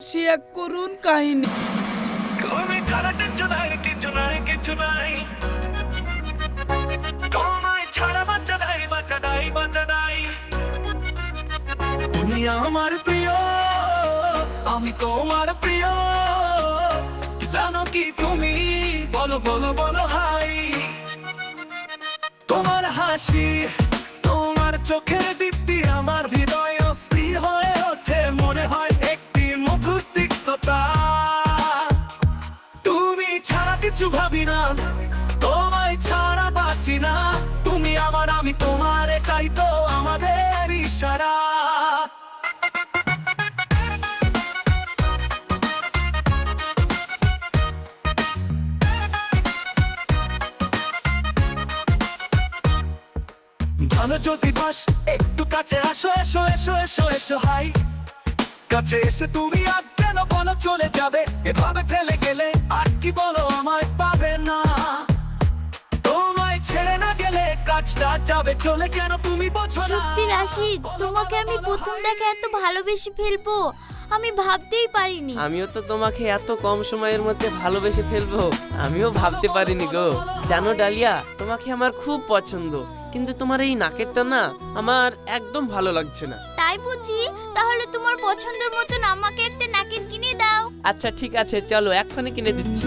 সে এক করুণ কাহিনী। তুমি ছাড়া কিচ্ছু নাই, কিচ্ছু নাই, কিচ্ছু নাই। তোমায় ছাড়া বাঁচা নাই, বাঁচা নাই, বাঁচা নাই। তুমি আমার প্রিয়, আমি তোমার প্রিয়। জানো কি তুমি, বলো বলো বলো হাই। তোমার হাসি, তোমার চোখের দীপ্তি আমার হৃদয় অস্থির হয়ে ওঠে। মনে হয় একটি মধুর তিক্ততা। তুমি ছাড়া কিছু ভাবি না, তোমায় ছাড়া বাঁচি না। তুমি আমার, আমি তোমার, এটাই তো আমাদের ইশারা। ভালো যদি বাস, একটু কাছে আসো, এসো এসো এসো এসো হাই। কাছে এসে তুমি আর কেন বলো চলে যাবে, এভাবে ফেলে গেলে আর কি বলো আমায় পাবে না। তোমায় ছেড়ে না গেলে কাজটা যাবে চলে, কেন তুমি বোঝো না। সত্যি রাশিদ, তোমাকে আমি প্রথম দেখা এত ভালোবেসে ফেলবো আমি ভাবতেই পারিনি। আমিও তো তোমাকে এত কম সময়ের মধ্যে ভালোবেসে ফেলবো আমিও ভাবতে পারিনি গো। জানো ডালিয়া, তোমাকে আমার খুব পছন্দ, কিন্তু তোমার এই নাকেরটা না আমার একদম ভালো লাগছে না। তাই বুঝি? তাহলে তোমার পছন্দের মতন আমাকে একটা নাকের কিনে দাও। আচ্ছা ঠিক আছে, চলো এক্ষুনি কিনে দিচ্ছি।